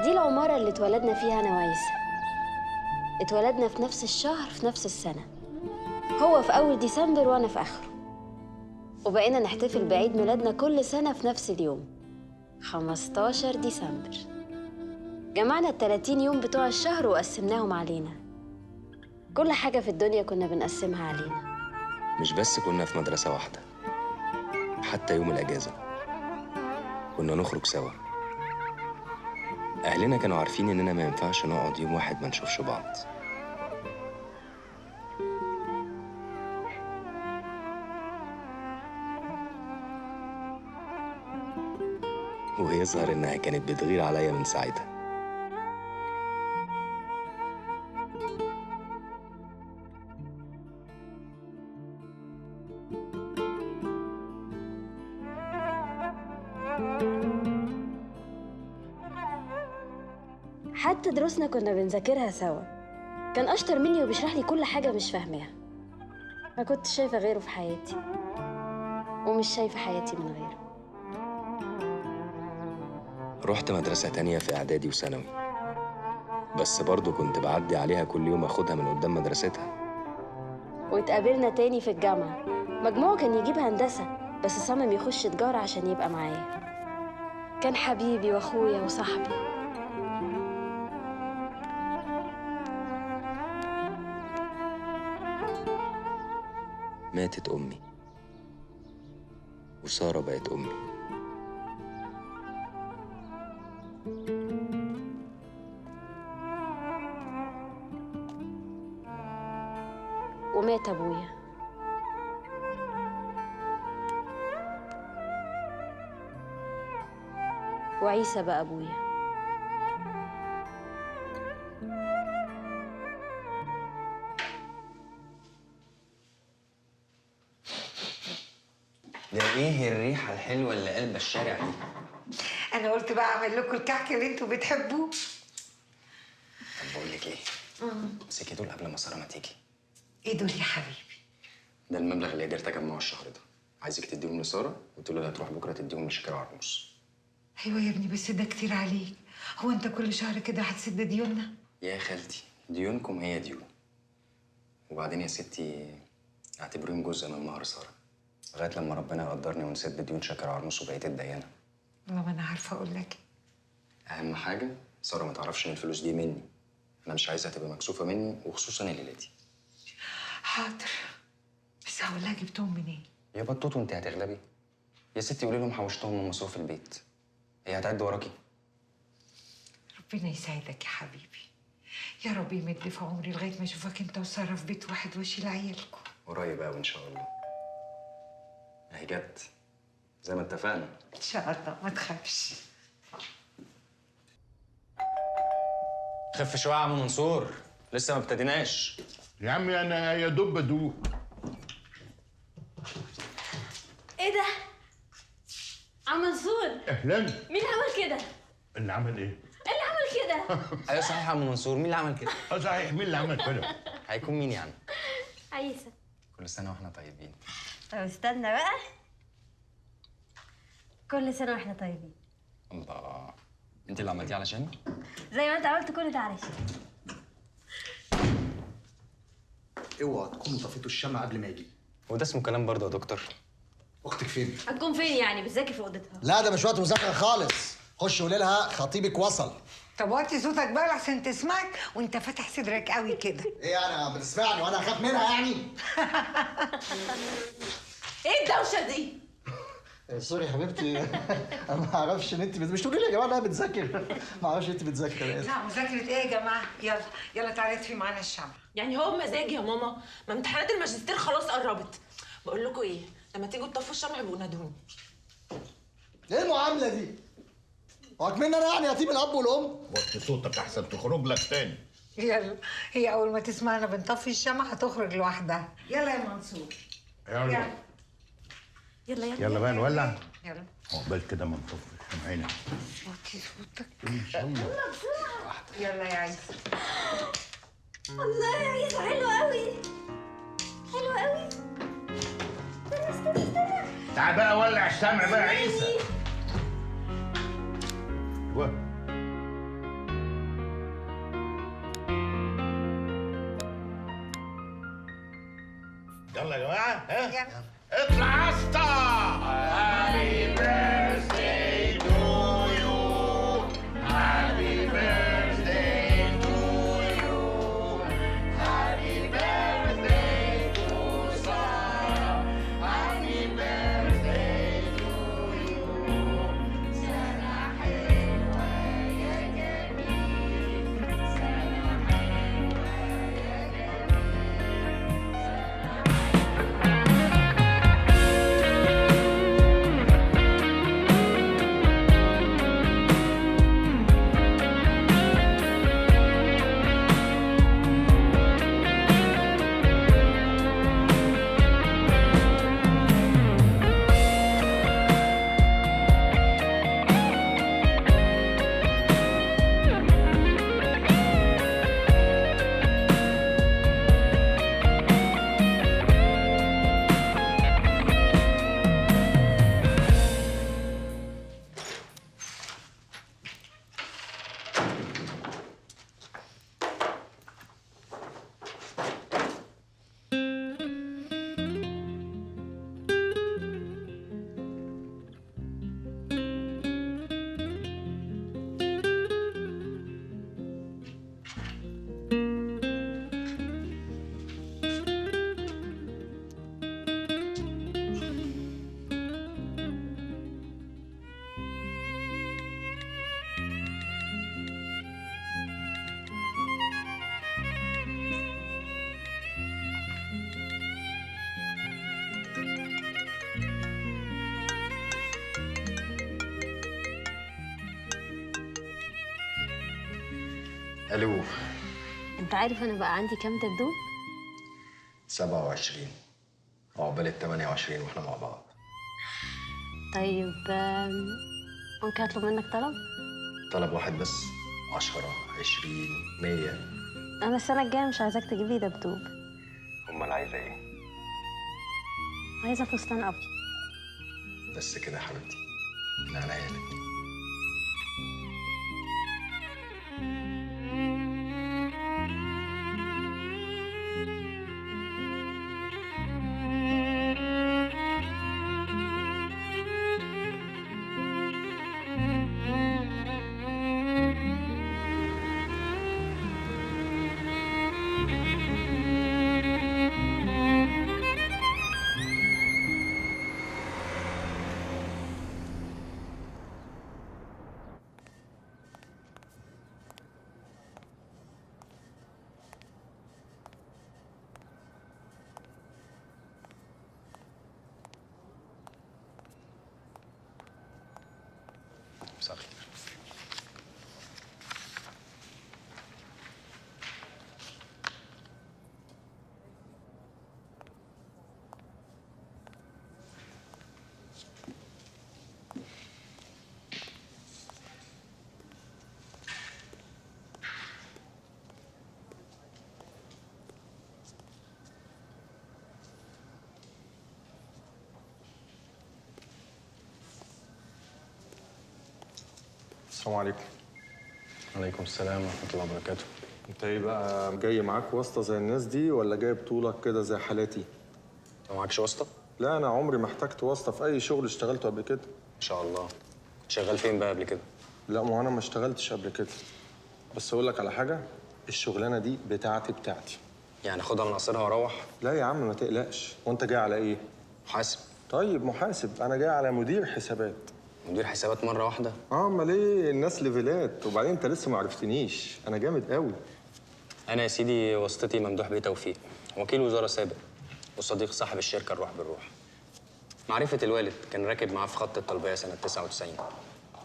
دي العمارة اللي اتولدنا فيها أنا وعيسى. اتولدنا في نفس الشهر في نفس السنة، هو في أول ديسمبر وأنا في آخره، وبقينا نحتفل بعيد ميلادنا كل سنة في نفس اليوم 15 ديسمبر. جمعنا ال30 يوم بتوع الشهر وقسمناهم علينا. كل حاجة في الدنيا كنا بنقسمها علينا. مش بس كنا في مدرسة واحدة، حتى يوم الأجازة كنا نخرج سوا. أهلنا كانوا عارفين إننا ما ينفعش نقعد يوم واحد ما نشوفش بعض. ويظهر إنها كانت بتغير عليا من ساعتها. حتى دروسنا كنا بنذاكرها سوا. كان أشطر مني وبيشرح لي كل حاجة مش فاهماها. ما كنتش شايفة غيره في حياتي، ومش شايفة حياتي من غيره. رحت مدرسة تانية في إعدادي وثانوي، بس برضه كنت بعدي عليها كل يوم أخدها من قدام مدرستها. واتقابلنا تاني في الجامعة. مجموعه كان يجيب هندسة، بس صمم يخش تجارة عشان يبقى معايا. كان حبيبي وأخويا وصاحبي. ماتت أمي، وسارة بقت أمي. ومات أبويا. وعيسى بقى أبويا. ده ايه الريحه الحلوه اللي قلب الشارع دي؟ انا قلت بقى اعمل لكم الكحك اللي انتوا بتحبوه. طب بقول لك ايه؟ امسكي دول قبل ما ساره ما تيجي. ايه دول يا حبيبي؟ ده المبلغ اللي قدرت اجمعه الشهر ده، عايزك تديهم لساره وتقول لها هتروح بكره تديهم لشكر عرموس. ايوه يا ابني، بس ده كتير عليك. هو انت كل شهر كده هتسد ديوننا؟ يا خالتي ديونكم هي ديون، وبعدين يا ستي اعتبريهم جزء من مهر ساره لغايه لما ربنا يقدرني ونسد ديون شكر عرموس وبقيه الديانه. والله ما انا عارفه اقول لك. اهم حاجه ساره ما تعرفش ان الفلوس دي مني، انا مش عايزها تبقى مكسوفه مني وخصوصا الليله دي. حاضر، بس هقول لها جبتهم منين؟ يا بطوط وانت هتغلبي يا ستي، قولي لهم حوشتهم من مصروف البيت، هي هتعد وراكي. ربنا يسعدك يا حبيبي، يا رب يمد في عمري لغايه ما اشوفك انت وساره في بيت واحد واشيل عيالكم. قريب قوي ان شاء الله. اهي جت زي ما اتفقنا. ان شاء الله ما تخافش. خف شويه يا عم منصور، لسه ما ابتديناش. يا عمي انا يا دوب بدوق. ايه ده؟ عم منصور، اهلا. مين عمل كده؟ اللي عمل ايه؟ اللي عمل كده؟ ايوه صحيح يا عم منصور، مين اللي عمل كده؟ صحيح مين اللي عمل كده؟ هيكون مين يعني؟ عيسى. كل سنه واحنا طيبين. طب استنى بقى. كل سنة واحنا طيبين. الله، انت اللي عملتيه علشاني؟ زي ما انت عملت كل ده علشان. اوعى تكونوا طفيتوا الشمع قبل ما يجي. وده اسمه كلام برضه يا دكتور؟ اختك فين؟ هتكون فين يعني؟ بتذاكر في اوضتها. لا ده مش وقت مذاكره خالص. خش قولي لها خطيبك وصل. طب وطي صوتك بقى عشان تسمعك وانت فاتح صدرك قوي كده. ايه يعني بتسمعني وانا اخاف منها يعني؟ ايه الدوشة دي؟ سوري يا حبيبتي. انا ما اعرفش ان انت مش تقولي لي يا جماعه انا بتذاكر. ما اعرفش انت بتذاكر. لا مذاكره ايه يا جماعه؟ يلا يلا تعالي اطفي معانا الشمع. يعني هو بمزاجي يا ماما، ما امتحانات الماجستير خلاص قربت. بقول لكم ايه، لما تيجوا تطفوا الشمع يبقوا نادوني. ايه المعامله دي؟ هو مني انا يعني يتيم الاب والام؟ وطي صوتك احسن تخرج لك تاني. يلا، هي اول ما تسمعنا بنطفي الشمع هتخرج لوحدها. يلا يا منصور. يلا يلا يلا يلا بقى نولع. يلا عقبال كده ما نطفي الشمعين. وطي صوتك. ان شاء الله. يلا يا عيسى. الله يا عيسى، حلو قوي. حلو قوي. استنى. تعال بقى ولع الشمع بقى يا عيسى. يلا يا جماعه، ها؟ اطلع يا اسطى. هابي بيرثداي تو يو، هابي بيرثداي تو يو، هابي بيرثداي تو سارة، هابي بيرثداي تو يو. سنة حلوة يا جميل، سنة حلوة يا الو. انت عارف انا بقى عندي كام دبدوب؟ 27 عقبال ال 28 واحنا مع بعض. طيب ممكن اطلب منك طلب؟ طلب واحد بس؟ 10 20 100؟ انا السنه الجايه مش عايزاك تجيب لي دبدوب. امال عايزه ايه؟ عايزه فستان ابيض. بس كده يا حبيبتي، من عينيا الاتنين. مساء الخير. السلام عليكم. وعليكم السلام ورحمة الله وبركاته. انت ايه بقى، جاي معاك واسطة زي الناس دي ولا جاي بطولك كده زي حالاتي؟ ما معكش واسطة؟ لا انا عمري ما احتجت واسطة في اي شغل اشتغلته قبل كده. إن شاء الله. شغال فين بقى قبل كده؟ لا ما انا ما اشتغلتش قبل كده. بس اقول لك على حاجة، الشغلانة دي بتاعتي. يعني خدها من قصرها واروح؟ لا يا عم ما تقلقش، وانت جاي على ايه؟ محاسب. طيب محاسب، انا جاي على مدير حسابات. مدير حسابات مرة واحدة؟ امال ايه، الناس ليفلات، وبعدين انت لسه ما عرفتنيش، انا جامد قوي. أنا يا سيدي واسطتي ممدوح بيه توفيق، وكيل وزارة سابق، وصديق صاحب الشركة الروح بالروح. معرفة الوالد، كان راكب معاه في خط الطلبية سنة 99.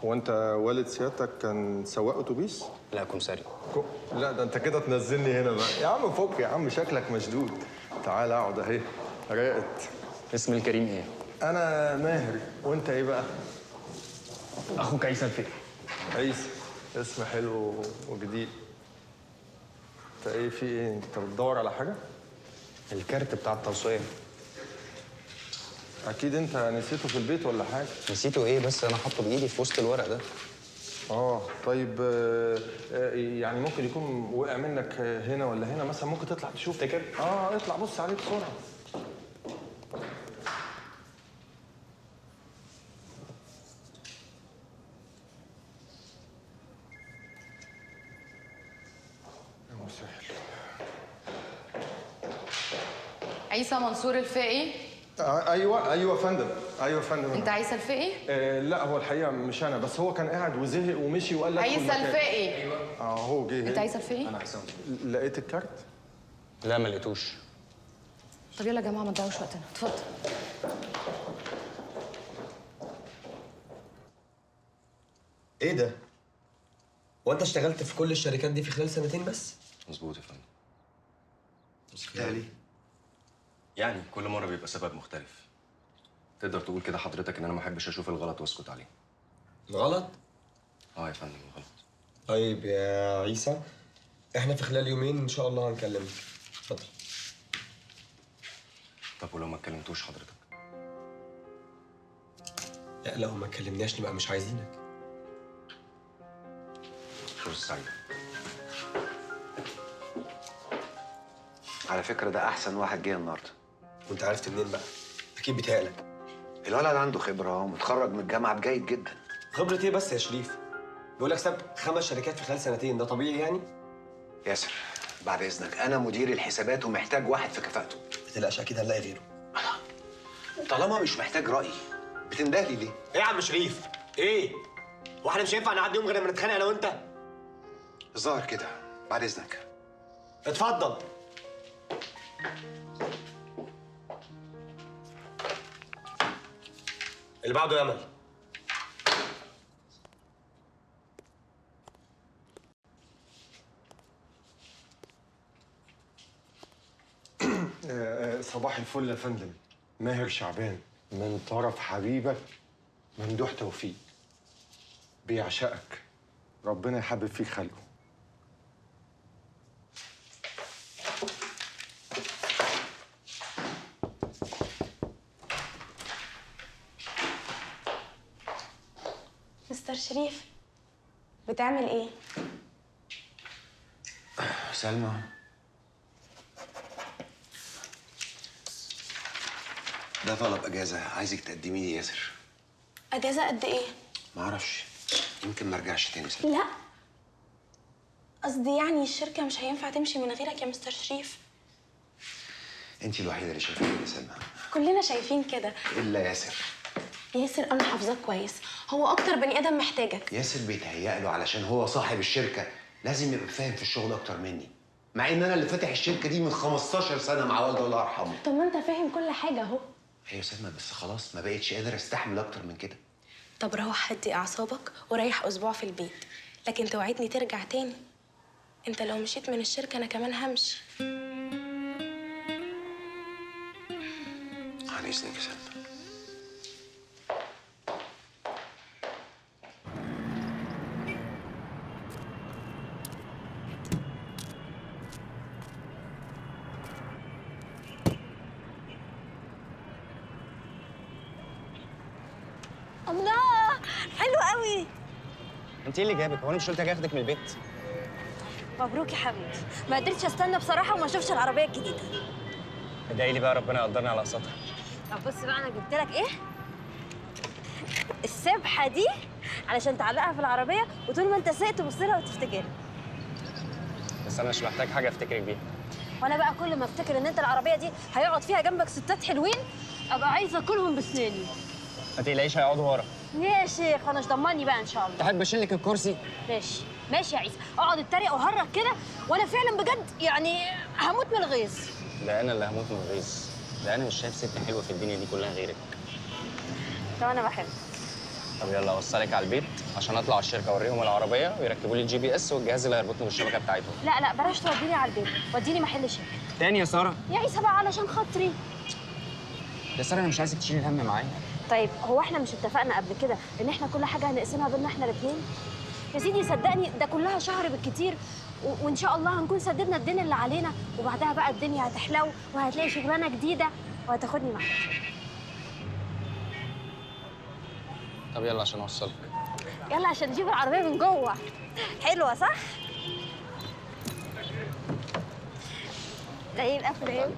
هو انت والد سيادتك كان سواق اتوبيس؟ لا كمساري. لا ده انت كده تنزلني هنا بقى. يا عم فك يا عم، شكلك مشدود. تعال اقعد اهي، راقد. اسم الكريم إيه؟ انا ماهر، وانت ايه بقى؟ أخوك عيسى الفقي. عيسى، اسم حلو وجديد. انت ايه في ايه؟ انت بتدور على حاجه؟ الكارت بتاع التوصية. اكيد انت نسيته في البيت ولا حاجه. نسيته إيه بس، أنا حاطه بإيدي في وسط الورق ده. طيب يعني ممكن يكون وقع منك هنا ولا هنا مثلا، ممكن تطلع تشوف. تفتكر؟ اطلع بص عليه بسرعه. عيسى منصور الفقي. ايوه يا فندم، ايوه يا فندم. انت عيسى الفقي؟ لا هو الحقيقه مش انا، بس هو كان قاعد وزهق ومشي وقال لك عيسى الفقي. ايوه هو جه. انت عيسى الفقي؟ انا حسام. لقيت الكارت؟ لا ما لقيتوش. طب يلا يا جماعه ما تضيعوش وقتنا، اتفضل. ايه ده؟ هو انت اشتغلت في كل الشركات دي في خلال سنتين بس؟ مظبوط يا فندم. سبتها ليه؟ يعني كل مره بيبقى سبب مختلف. تقدر تقول كده حضرتك ان انا ما احبش اشوف الغلط واسكت عليه. الغلط؟ اه يا فندم الغلط. طيب يا عيسى، احنا في خلال يومين ان شاء الله هنكلمك. اتفضل. طب ولو ما اتكلمتوش حضرتك؟ لا لو ما كلمناش نبقى مش عايزينك. فرصة سعيدة. على فكرة ده أحسن واحد جه النهاردة. وأنت عرفت منين بقى؟ أكيد بيتهيألك. الولد عنده خبرة ومتخرج من الجامعة بجيد جدا. خبرة إيه بس يا شريف؟ بيقول لك ساب 5 شركات في خلال سنتين، ده طبيعي يعني؟ ياسر بعد إذنك، أنا مدير الحسابات ومحتاج واحد في كفاءته. ما تقلقش أكيد هنلاقي غيره. طالما مش محتاج رأيي بتندهلي ليه؟ إيه يا عم شريف؟ إيه؟ واحنا مش هينفع نعدي يوم غير لما نتخانق أنا وأنت؟ الظاهر كده. بعد إذنك. اتفضل. اللي بعده يا أمل. صباح الفل يا فندم. ماهر شعبان من طرف حبيبك ممدوح توفيق. بيعشقك، ربنا يحبب فيك خلقه. مستر شريف بتعمل ايه؟ سلمى، ده طلب اجازه عايزك تقدمي لي ياسر. اجازه قد ايه؟ معرفش، يمكن ما ارجعش تاني سلمى. لا قصدي يعني الشركه مش هينفع تمشي من غيرك يا مستر شريف. انت الوحيده اللي شايفه كده يا سلمى. كلنا شايفين كده الا ياسر. ياسر انا حافظاك كويس، هو اكتر بني ادم محتاجك. ياسر بيتهيأ له علشان هو صاحب الشركه لازم يبقى فاهم في الشغل اكتر مني، مع ان انا اللي فاتح الشركه دي من 15 سنه مع والده الله يرحمه. طب ما انت فاهم كل حاجه اهو. ايوه سلمى، بس خلاص ما بقتش قادر استحمل اكتر من كده. طب روح هدي اعصابك وريح اسبوع في البيت، لكن توعدني ترجع تاني. انت لو مشيت من الشركه انا كمان همشي. عن اذنك يا سلمى. الله حلو قوي. انت ايه اللي جابك؟ هو انا مش قلت اجي اخدك من البيت؟ مبروك يا حبيبتي، ما قدرتش استنى بصراحه وما اشوفش العربيه الجديده. ادعي لي بقى ربنا يقدرني على قسطها. طب بص بقى انا جبت لك ايه؟ السبحه دي علشان تعلقها في العربيه وطول ما انت سايق تبص لها وتفتكرها. بس انا مش محتاج حاجه افتكرك بيها. وانا بقى كل ما افتكر ان انت العربيه دي هيقعد فيها جنبك ستات حلوين ابقى عايزه اكلهم بسناني. ما تقلقيش هيقعدوا ورا. يا شيخ انا مش ضمني بقى ان شاء الله. تحب اشيل لك الكرسي؟ ماشي ماشي يا عيسى، اقعد اتريق وهرج كده وانا فعلا بجد يعني هموت من الغيظ. ده انا اللي هموت من الغيظ، ده انا مش شايف ست حلوه في الدنيا دي كلها غيرك. طب انا بحبك. طب يلا اوصلك على البيت عشان اطلع على الشركه اوريهم العربيه ويركبوا لي الGPS والجهاز اللي هيربطني بالشبكه بتاعتهم. لا لا بلاش توديني على البيت، وديني محل شركه. تاني يا ساره؟ يا عيسى بقى علشان خاطري. يا ساره انا مش عايزك تشيلي الهم معايا. طيب هو احنا مش اتفقنا قبل كده ان احنا كل حاجه هنقسمها بينا احنا الاثنين؟ يا سيدي صدقني ده كلها شهر بالكتير وان شاء الله هنكون سددنا الدين اللي علينا وبعدها بقى الدنيا هتحلو وهتلاقي شغلانه جديده وهتاخدني معاك. طب يلا عشان اوصلك. يلا عشان نجيب العربيه من جوه. حلوه صح؟ ده ايه الافلام؟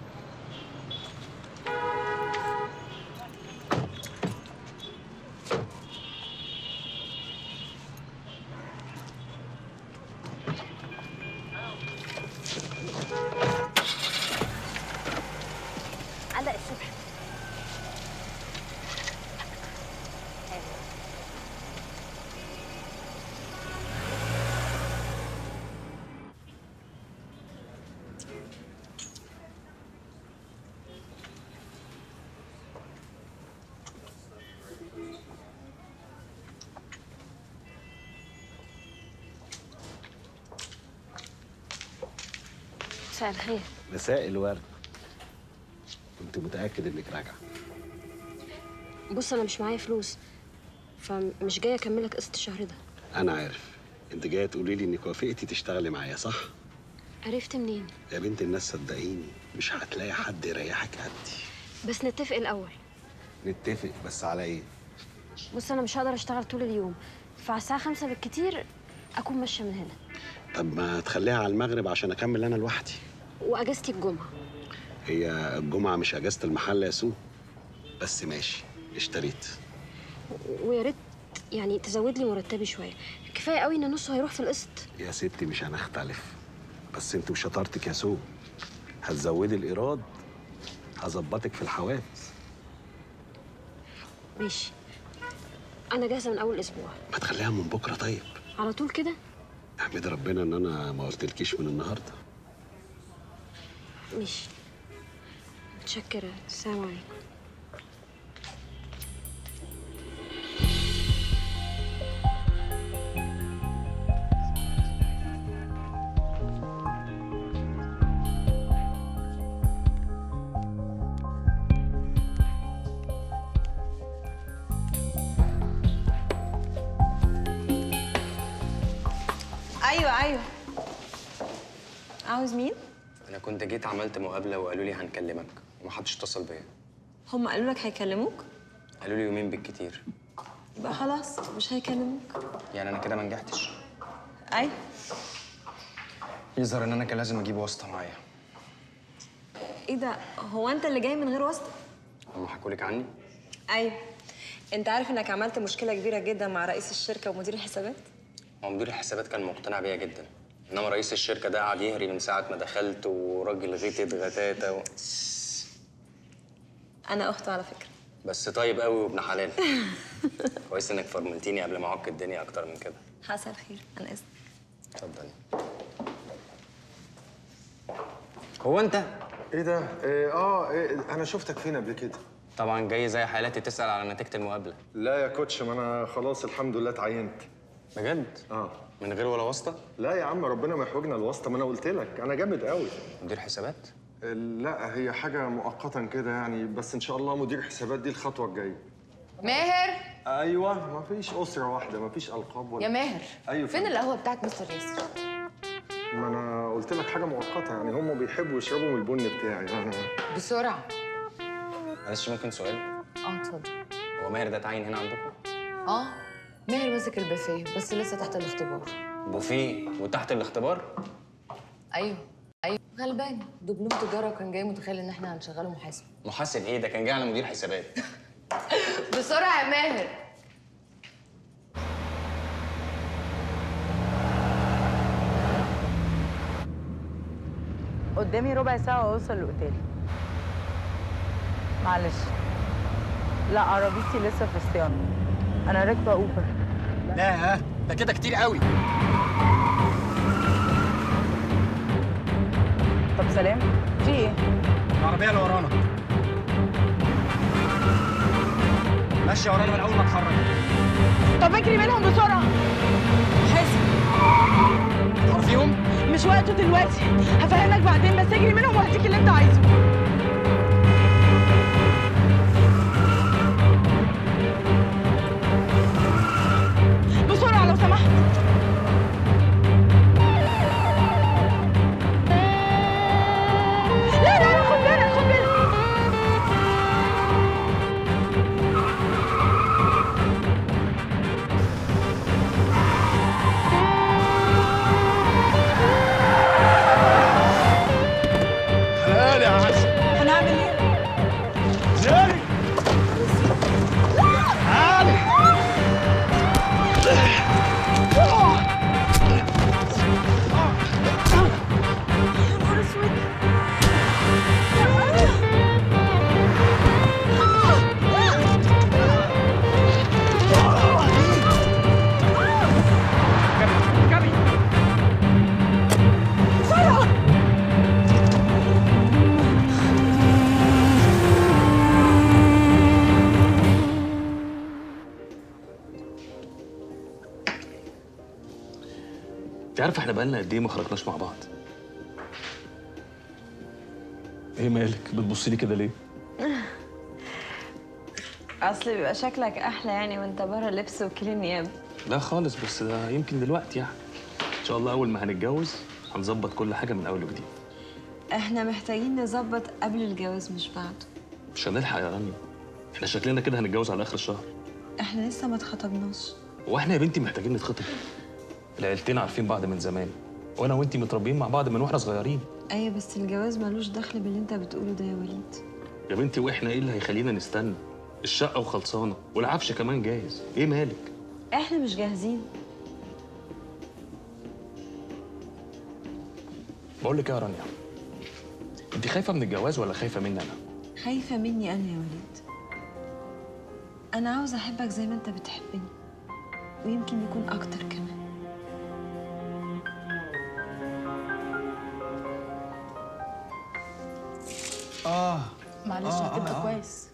مساء الخير. مساء الورد. كنت متأكد إنك راجعة. بص أنا مش معايا فلوس، فمش جاية أكملك قسط الشهر ده. أنا عارف. أنت جاية تقولي لي إنك وافقتي تشتغلي معايا، صح؟ عرفت منين؟ يا بنت الناس صدقيني مش هتلاقي حد يريحك قدي. بس نتفق الأول. نتفق بس على إيه؟ بص أنا مش هقدر أشتغل طول اليوم، فعلى الساعة 5 بالكتير أكون ماشية من هنا. طب ما تخليها على المغرب عشان أكمل أنا لوحدي. وأجازتي الجمعة. هي الجمعة مش أجازة المحل يا سو، بس ماشي اشتريت. ويا ريت يعني تزود لي مرتبي شوية، كفاية قوي إن نصه هيروح في القسط. يا ستي مش هنختلف، بس انت وشطارتك يا سو هتزودي الإيراد هظبطك في الحوافز. ماشي، أنا جاهزة من أول أسبوع. ما تخليها من بكرة طيب. على طول كده؟ احمد ربنا إن أنا ما قلتلكيش من النهاردة. ماشي، متشكرة. السلام عليكم. ايوه عاوز مين؟ انا كنت جيت عملت مقابله وقالوا لي هنكلمك ومحدش اتصل بيا. هم قالوا لك هيكلموك؟ قالوا لي يومين بالكتير. يبقى خلاص مش هيكلموك. يعني انا كده ما نجحتش؟ ايوه. يظهر ان انا كان لازم اجيب واسطه معايا. ايه ده؟ هو انت اللي جاي من غير واسطه؟ هم حكوا لك عني؟ ايوه. انت عارف انك عملت مشكله كبيره جدا مع رئيس الشركه ومدير الحسابات؟ هو مدير الحسابات كان مقتنع بيا جدا، انما رئيس الشركه ده قعد يهري من ساعه ما دخلت، وراجل غتت غتاته انا اخته على فكره. بس طيب قوي وابن حلال. كويس انك فرملتيني قبل ما اعك الدنيا اكتر من كده. حصل خير، انا اسف. اتفضلي. هو انت؟ ايه ده؟ انا شفتك فين قبل كده؟ طبعا جاي زي حالاتي تسال على نتيجه المقابله. لا يا كوتش، ما انا خلاص الحمد لله اتعينت. بجد؟ من غير ولا واسطه؟ لا يا عم، ربنا ما يحوجنا الواسطه، ما انا قلت لك انا جامد قوي. مدير حسابات؟ لا هي حاجه مؤقتا كده يعني، بس ان شاء الله مدير حسابات دي الخطوه الجايه. ماهر. ايوه، ما فيش اسره واحده، ما فيش القاب ولا. يا ماهر. ايوه فين القهوه بتاعت مستر ياسر؟ ما انا قلت لك حاجه مؤقته يعني، هم بيحبوا يشربوا من البن بتاعي انا. بسرعه. معلش ممكن سؤال؟ اتفضل. هو ماهر ده اتعين هنا عندكم؟ ماهر ماسك البوفيه بس لسه تحت الاختبار. بوفيه وتحت الاختبار؟ ايوه غلبان، دبلوم تجاره وكان جاي متخيل ان احنا هنشغله محاسب. محاسب ايه ده؟ كان جاي على مدير حسابات. بسرعه يا ماهر. قدامي ربع ساعة وأوصل الأوتيل. معلش. لا عربيتي لسه في الصيانة. أنا راكبة أوبر. لا ده كده كتير قوي. طب سلام، في إيه؟ العربية اللي ورانا ماشية ورانا من أول ما اتحرك. طب اجري منهم بسرعة. حاسب. تعرفيهم؟ مش وقته دلوقتي، هفهمك بعدين، بس اجري منهم وهديك اللي أنت عايزه. بسرعة لو سمحت. لا خد بالك خد بالك. حلال يا عسل. هنعمل ايه؟ زاري. تعالي. انت عارف احنا بقالنا قد ايه ما خرجناش مع بعض؟ ايه مالك بتبصي لي كده ليه؟ اصل بيبقى شكلك احلى يعني وانت بره لبس وكيل النيابه. لا خالص، بس ده يمكن دلوقتي يعني. ان شاء الله اول ما هنتجوز هنظبط كل حاجه من اول وجديد. احنا محتاجين نظبط قبل الجواز مش بعده. مش هنلحق يا رانيا، احنا شكلنا كده هنتجوز على اخر الشهر. احنا لسه ما اتخطبناش. واحنا يا بنتي محتاجين نتخطب؟ العيلتين عارفين بعض من زمان، وانا وانتي متربيين مع بعض من واحنا صغيرين. ايوه بس الجواز ملوش دخل باللي انت بتقوله ده يا وليد. يا بنتي واحنا ايه اللي هيخلينا نستنى؟ الشقه وخلصانه والعفش كمان جاهز، ايه مالك؟ احنا مش جاهزين. بقول لك ايه يا رانيا، انت خايفه من الجواز ولا خايفه مني انا؟ خايفه مني انا يا وليد. انا عاوزه احبك زي ما انت بتحبني، ويمكن يكون اكتر كمان. معلش هتبقى كويس.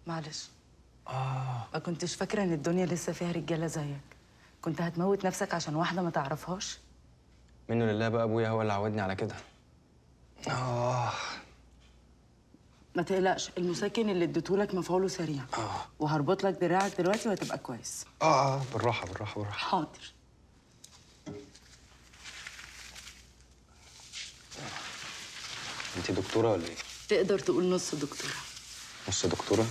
معلش. ما كنتش فاكرة إن الدنيا لسه فيها رجالة زيك. كنت هتموت نفسك عشان واحدة ما تعرفهاش. منه لله بقى ابويا هو اللي عودني على كده. ما تقلقش، المسكن اللي اديتهولك مفعوله سريع. وهربط لك دراعك دلوقتي وهتبقى كويس. بالراحه بالراحه بالراحه. حاضر. انت دكتوره ولا ايه؟ تقدر تقول نص دكتورة. نص دكتوره؟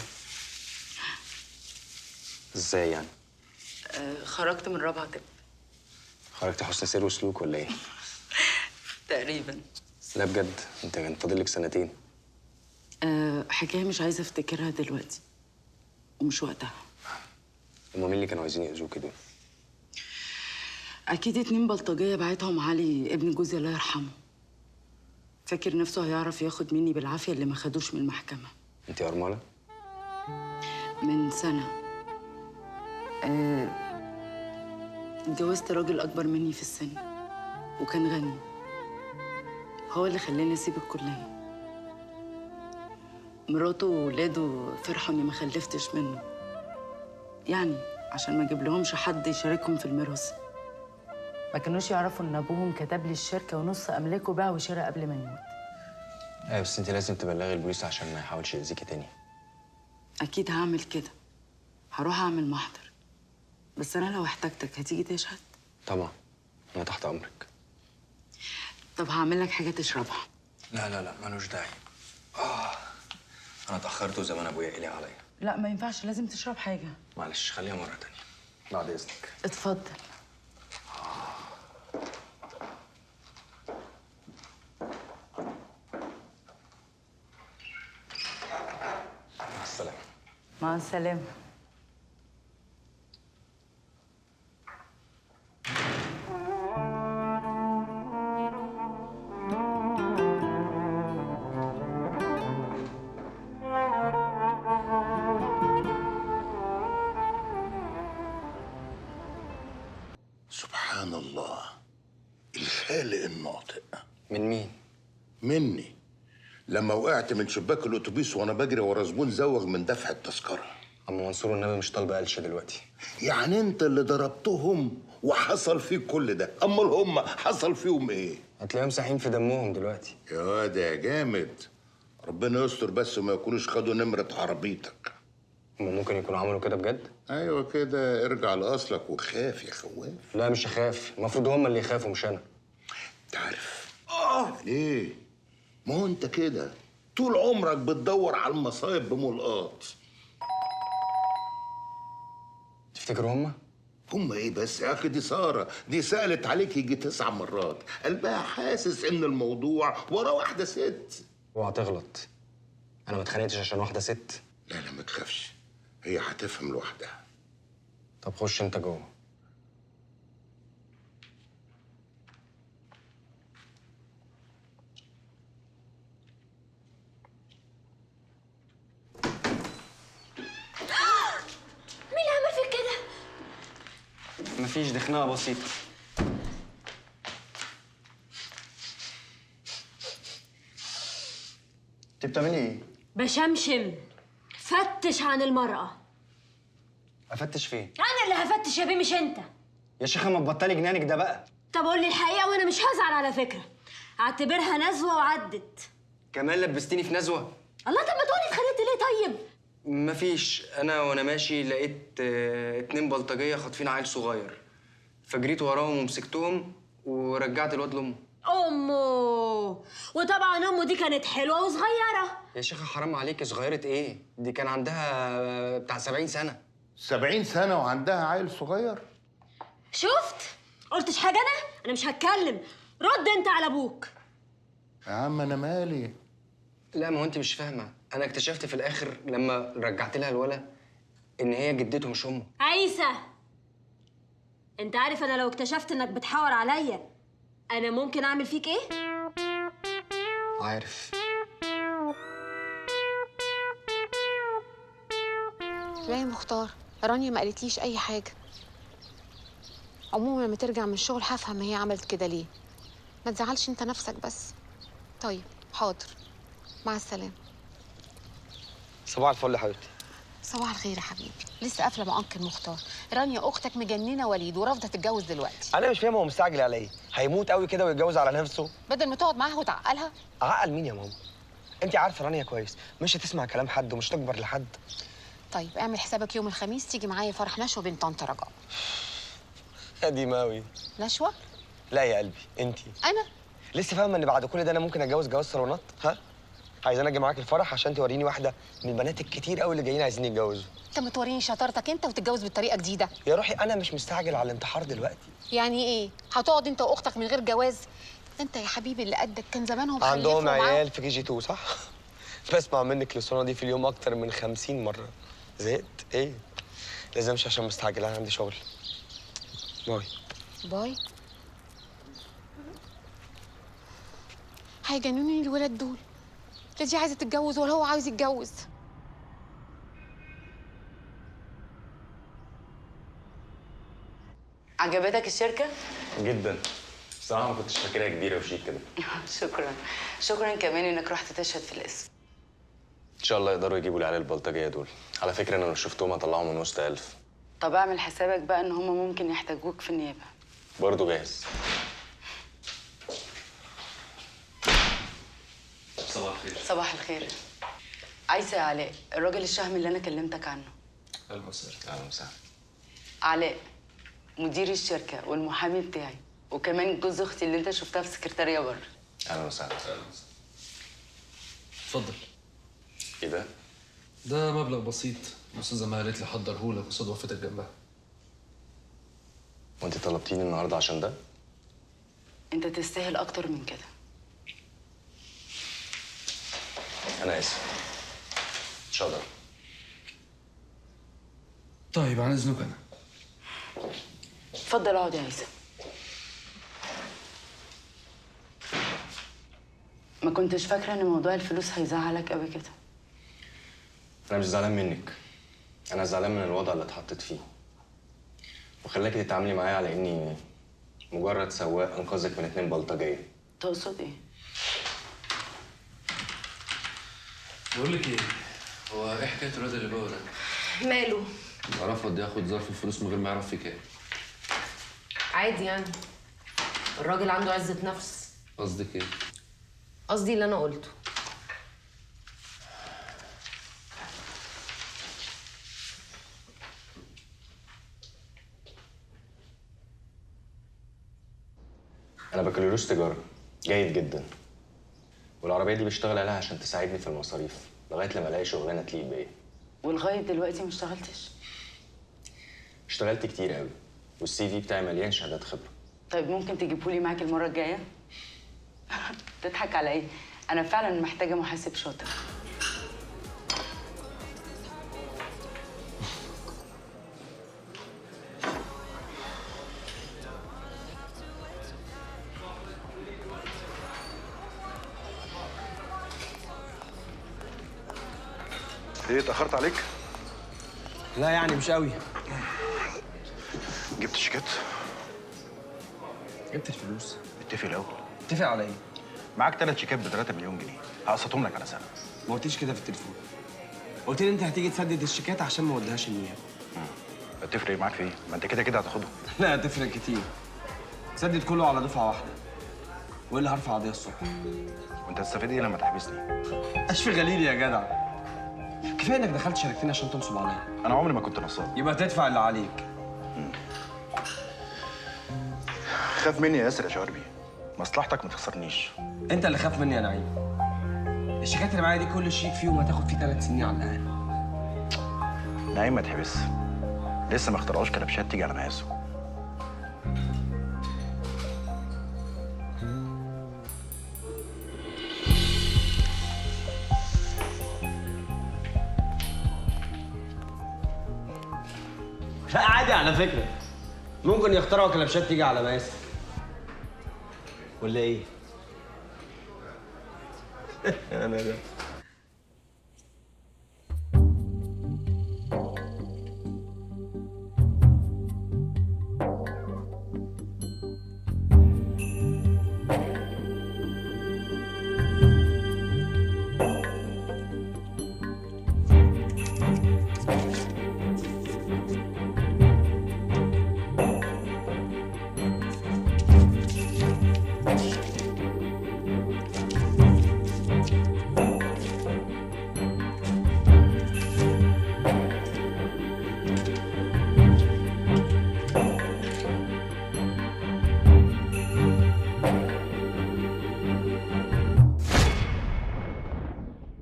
ازاي يعني؟ خرجت من رابعة طب. خرجتي حسن سير وسلوك ولا ايه؟ تقريبا. لا بجد، انت كان فاضل لك سنتين. حكاية مش عايزة افتكرها دلوقتي ومش وقتها. هما مين اللي كانوا عايزين يأذوكي دول؟ أكيد 2 بلطجية بعتهم علي ابن جوزي الله يرحمه. فاكر نفسه هيعرف ياخد مني بالعافية اللي ما خدوش من المحكمة. انت أرملة؟ من سنة اتجوزت راجل أكبر مني في السن وكان غني. هو اللي خلاني أسيب الكلية. مراته وولاده فرحوا إني ما خلفتش منه، يعني عشان ما أجيب لهمش حد يشاركهم في الميراث. ما كانوش يعرفوا إن أبوهم كتب لي الشركة ونص أملاكه باع وشرى قبل ما يموت. ايوه بس انت لازم تبلغي البوليس عشان ما يحاولش يأذيكي تاني. أكيد هعمل كده. هروح أعمل محضر. بس أنا لو احتجتك هتيجي تشهد؟ طبعا، انا تحت امرك. طب هعمل لك حاجة تشربها. لا لا لا ملوش داعي. انا اتأخرت وزمان ابويا قلق عليا. لا ما ينفعش، لازم تشرب حاجة. معلش خليها مرة تانية بعد اذنك. اتفضل. مع السلامة. مع السلامة. سبحان الله، الخالق الناطق. من مين؟ مني. لما وقعت من شباك الاتوبيس وانا بجري ورا زبون زوغ من دفع التذكره. اما منصور والنبي مش طالبه قلش دلوقتي. يعني انت اللي ضربتهم وحصل فيك كل ده، امال هم حصل فيهم ايه؟ هتلاقيهم ساحين في دمهم دلوقتي. يا واد يا جامد، ربنا يستر بس ما يكونوش خدوا نمره عربيتك. هم ممكن يكونوا عملوا كده بجد؟ ايوه كده، ارجع لاصلك وخاف يا خواف. لا مش هخاف، المفروض هم اللي يخافوا مش انا. انت عارف ليه؟ ما هو انت كده طول عمرك بتدور على المصايب بملقاط. تفتكروا هم؟ هم ايه بس يا اخي؟ دي ساره دي سالت عليك يجي 9 مرات، قلبها حاسس ان الموضوع ورا واحده ست. اوعى تغلط، انا ما اتخانقتش عشان واحده ست. لا لا ما تخافش، هي هتفهم لوحدها. طب خش انت جوه. مين اللي عمل فيك كده؟ مفيش، دي خناقه بسيطه. انت بتعملي ايه؟ بشمشم. فتش عن المرأة. افتش فين؟ أنا اللي هفتش يا بيه مش أنت. يا شيخه ما تبطلي جنانك ده بقى. طب قول لي الحقيقة وأنا مش هزعل على فكرة. اعتبرها نزوة وعدت. كمان لبستيني في نزوه. الله، طب ما تقولي اتخانقت ليه طيب؟ مفيش، انا وانا ماشي لقيت 2 بلطجيه خاطفين عيل صغير، فجريت وراهم ومسكتهم ورجعت الواد لامه. امه، وطبعا امه دي كانت حلوه وصغيره. يا شيخه حرام عليكي، صغيره ايه؟ دي كان عندها بتاع 70 سنه. 70 سنه وعندها عيل صغير؟ شفت؟ قلتش حاجه انا مش هتكلم. رد انت على ابوك. يا عم انا مالي. لا، ما هو انت مش فاهمه، انا اكتشفت في الاخر لما رجعت لها الولا ان هي جدته مش امه. عيسى، انت عارف انا لو اكتشفت انك بتحاور عليا انا ممكن اعمل فيك ايه؟ عارف. لا يا مختار، رانيا ما قالتليش اي حاجه. عموما لما ترجع من الشغل هفهم هي عملت كده ليه. ما تزعلش انت نفسك بس. طيب حاضر، مع السلامه. صباح الفل يا حبيبتي. صباح الخير يا حبيبي. لسه قافله مع انكل مختار. رانيا اختك مجننه وليد ورافضه تتجوز دلوقتي. انا مش فاهم هو مستعجل على ايه؟ هيموت قوي كده ويتجوز على نفسه؟ بدل ما تقعد معاها وتعقلها. عقل مين يا ماما؟ انت عارفه رانيا كويس، مش هتسمع كلام حد ومش تكبر لحد. طيب اعمل حسابك يوم الخميس تيجي معايا فرح نشوه بنت طنط رجاء. قديمه قوي. نشوه؟ لا يا قلبي، انت انا لسه فاهمه ان بعد كل ده انا ممكن اتجوز جواز صالونات؟ ها؟ عايزاني اجي معاك الفرح عشان توريني واحده من البنات الكتير قوي اللي جايين عايزين يتجوزوا. انت ما توريني شطارتك انت وتتجوز بالطريقه جديده. يا روحي انا مش مستعجل على الانتحار دلوقتي. يعني ايه؟ هتقعد انت واختك من غير جواز؟ انت يا حبيبي اللي قدك كان زمانهم عندهم عيال في KG 2 صح؟ بسمع منك الاسطوانه دي في اليوم اكتر من 50 مره. زهقت ايه؟ لازم امشي عشان مستعجل، انا عندي شغل. باي. باي. هيجننوني الولاد دول. لا دي عايزه تتجوز ولا هو عاوز يتجوز. عجبتك الشركه؟ جدا. بصراحه ما كنتش فاكرها كبيره وشيك كده. شكرا. شكرا كمان انك رحت تشهد في الاسم. ان شاء الله يقدروا يجيبوا العيال البلطجيه دول. على فكره انا لو شفتهم هطلعهم من وسط 1000. طب اعمل حسابك بقى ان هم ممكن يحتاجوك في النيابه. برضه جاهز. صباح الخير. صباح الخير. عايزه يا علاء، الراجل الشهم اللي انا كلمتك عنه. اهلا وسهلا. اهلا وسهلا. علاء مدير الشركه والمحامي بتاعي، وكمان جوز اختي اللي انت شفتها في سكرتاريه بره. اهلا وسهلا. اتفضل. ايه ده؟ ده مبلغ بسيط، الاستاذه ما قالت لي حضره لك قصاد وقفتك جنبها. وانت طلبتيني النهارده عشان ده؟ انت تستاهل اكتر من كده. انا اسف. مش هقدر. طيب عن اذنك انا. اتفضل اقعد يا عيسى. ما كنتش فاكره ان موضوع الفلوس هيزعلك قوي كده. انا مش زعلان منك، انا زعلان من الوضع اللي اتحطيت فيه وخلاكي تتعاملي معايا على اني مجرد سواق انقذك من 2 بلطجيه. تقصد ايه؟ بقول لك ايه، هو ايه حكايه الواد اللي جوه ده؟ ماله؟ رفض ياخد ظرف الفلوس من غير ما يعرف في كام. عادي يعني، الراجل عنده عزة نفس. قصدك ايه؟ قصدي اللي انا قلته. انا بكالوريوس تجاره جيد جدا، والعربيه دي بشتغل عليها عشان تساعدني في المصاريف لغايه لما الاقي شغلانه تليق بيا. ولغايه دلوقتي ما اشتغلتش؟ اشتغلت كتير قوي، والسي في بتاعي مليان شهادات خبره. طيب ممكن تجيبهولي معاك المره الجايه؟ تضحك على ايه؟ انا فعلا محتاجه محاسب شاطر. ايه اتأخرت عليك؟ لا يعني مش قوي. جبت الشيكات؟ جبت الفلوس. اتفق الأول. اتفق على ايه؟ معاك 3 شيكات ب 3 مليون جنيه، هقسطهم لك على سنة. ما قلتيش كده في التليفون. قلت لي انت هتيجي تسدد الشيكات عشان ما اوديهاش النيابه. هتفرق معاك في ايه؟ ما انت كده كده هتاخدهم. لا هتفرق كتير. سدد كله على دفعه واحده. وايه اللي هرفع قضيه الصبح؟ وانت هتستفيد ايه لما تحبسني؟ اشفي غليلي يا جدع. كفايه انك دخلت شاركتني عشان تنصب عليا. انا عمري ما كنت نصاب. يبقى تدفع اللي عليك. خاف مني يا ياسر يا شواربي، مصلحتك ما تخسرنيش. انت اللي خاف مني يا نعيم. الشيكات اللي معايا دي كل شيك فيهم هتاخد فيه 3 سنين على الاقل. نعيم ما تحبس، لسه ما اخترعوش كلبشات تيجي على مقاسه. لا عادي على فكره، ممكن يخترعوا كلبشات تيجي على مقاسي ولا ايه؟ انا ده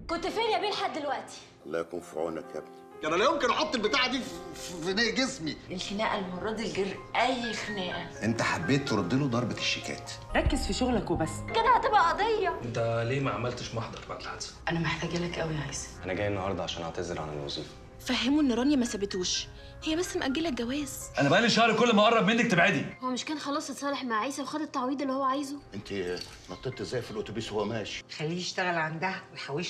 كنت فين يا بيه لحد دلوقتي؟ الله يكون في عونك يا ابني. انا لا يمكن احط البتاعه دي في جسمي. الخناقه المره دي غير اي خناقه. انت حبيت ترد له ضربه الشيكات. ركز في شغلك وبس. كده هتبقى قضيه. انت ليه ما عملتش محضر بعد الحادثه؟ انا محتاجه لك قوي يا عايزه. انا جاي النهارده عشان اعتذر عن الوظيفه. فهموا ان رانيا ما سابتوش، هي بس مأجله الجواز. انا بقالي شهر كل ما اقرب منك تبعدي. هو مش كان خلاص اتصالح مع عيسى وخد التعويض اللي هو عايزه؟ انت نطيت ازاي في الاتوبيس وهو ماشي؟ خليه يشتغل عندها ويحوش